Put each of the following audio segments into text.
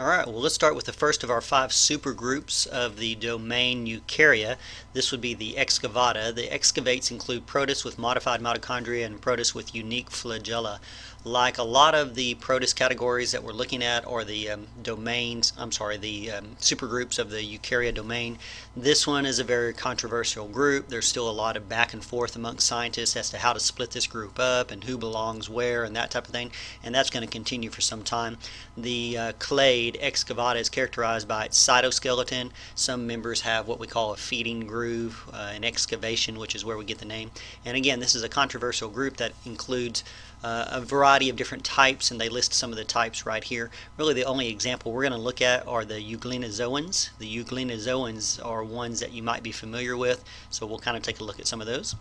Alright, well let's start with the first of our 5 supergroups of the domain Eukarya. This would be the excavata. The excavates include protists with modified mitochondria and protists with unique flagella. Like a lot of the protist categories that we're looking at, or the supergroups of the Eukarya domain, this one is a very controversial group. There's still a lot of back and forth amongst scientists as to how to split this group up and who belongs where and that type of thing, and that's going to continue for some time. The clade excavata is characterized by its cytoskeleton. Some members have what we call a feeding groove, an excavation, which is where we get the name. And again, this is a controversial group that includes a variety of different types, and they list some of the types right here. Really the only example we're going to look at are the euglenozoans. The euglenozoans are ones that you might be familiar with, so we'll kind of take a look at some of those.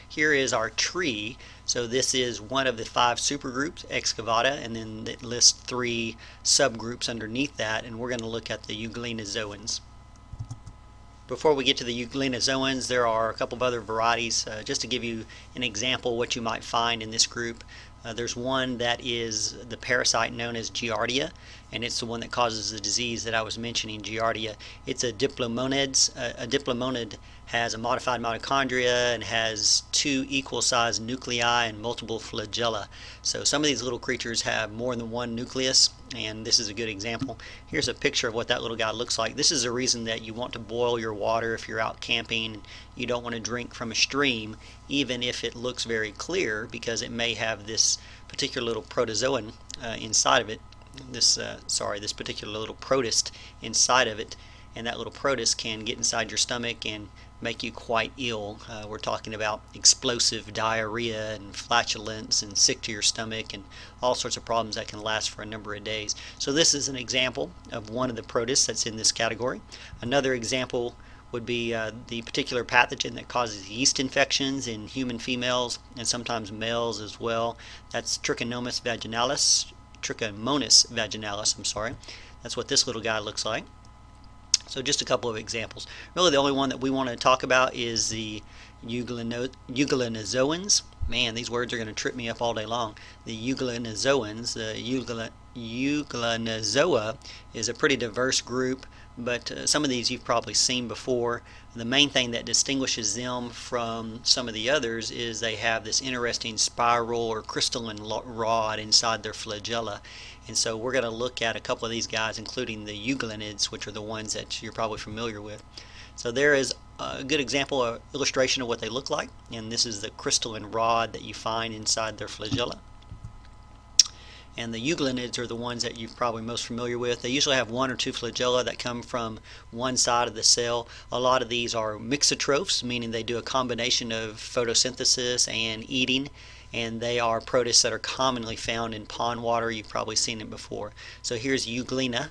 Here is our tree. So this is one of the 5 supergroups, excavata, and then it lists 3 subgroups underneath that, and we're going to look at the euglenozoans. Before we get to the euglenozoans, there are a couple of other varieties. Just to give you an example what you might find in this group, there's one that is the parasite known as Giardia, and it's the one that causes the disease that I was mentioning, Giardia. It's a diplomonid. A diplomonid has a modified mitochondria and has 2 equal-sized nuclei and multiple flagella. So some of these little creatures have more than one nucleus, and this is a good example. Here's a picture of what that little guy looks like. This is a reason that you want to boil your water if you're out camping and you don't want to drink from a stream, even if it looks very clear, because it may have this particular little protozoan inside of it. This particular little protist inside of it, and that little protist can get inside your stomach and make you quite ill. We're talking about explosive diarrhea and flatulence and sick to your stomach and all sorts of problems that can last for a number of days. So this is an example of one of the protists that's in this category. Another example would be the particular pathogen that causes yeast infections in human females and sometimes males as well. That's Trichomonas vaginalis. That's what this little guy looks like. So just a couple of examples. Really the only one that we want to talk about is the euglenozoans. Man, these words are going to trip me up all day long. The euglenozoans, the euglenozoa is a pretty diverse group, but some of these you've probably seen before. The main thing that distinguishes them from some of the others is they have this interesting spiral or crystalline rod inside their flagella. And so we're going to look at a couple of these guys, including the euglenids, which are the ones that you're probably familiar with. So there is a good example, or illustration of what they look like, and this is the crystalline rod that you find inside their flagella. And the euglenids are the ones that you're probably most familiar with. They usually have 1 or 2 flagella that come from one side of the cell. A lot of these are mixotrophs, meaning they do a combination of photosynthesis and eating, and they are protists that are commonly found in pond water. You've probably seen it before. So here's euglena.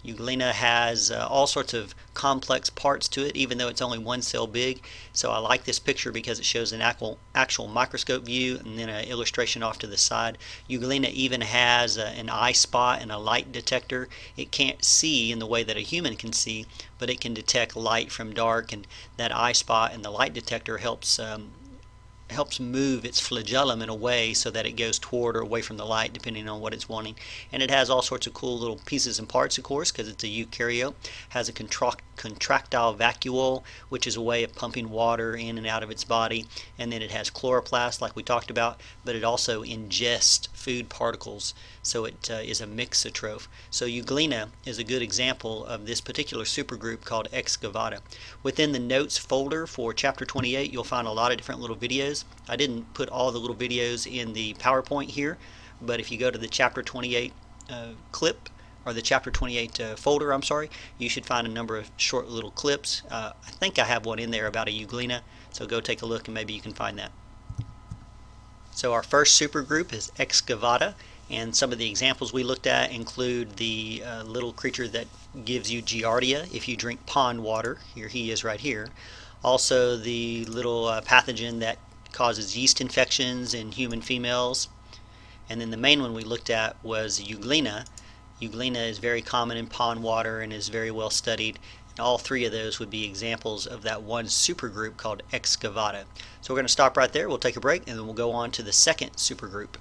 Euglena has all sorts of complex parts to it, even though it's only 1 cell big. So I like this picture because it shows an actual microscope view and then an illustration off to the side. Euglena even has an eye spot and a light detector. It can't see in the way that a human can see, but it can detect light from dark, and that eye spot and the light detector helps move its flagellum in a way so that it goes toward or away from the light, depending on what it's wanting. And it has all sorts of cool little pieces and parts, of course, because it's a eukaryote. Has a contractile vacuole, which is a way of pumping water in and out of its body. And then it has chloroplast, like we talked about, but it also ingests food particles, so it is a mixotroph. So euglena is a good example of this particular supergroup called excavata. Within the notes folder for chapter 28, you'll find a lot of different little videos. I didn't put all the little videos in the PowerPoint here, but if you go to the chapter 28 clip, or the chapter 28 folder, I'm sorry, you should find a number of short little clips. I think I have one in there about a euglena, so go take a look and maybe you can find that. So our first supergroup is excavata, and some of the examples we looked at include the little creature that gives you Giardia if you drink pond water. Here he is right here. Also the little pathogen that causes yeast infections in human females. And then the main one we looked at was euglena. Euglena is very common in pond water and is very well studied. And all 3 of those would be examples of that one supergroup called excavata. So we're going to stop right there. We'll take a break and then we'll go on to the second supergroup.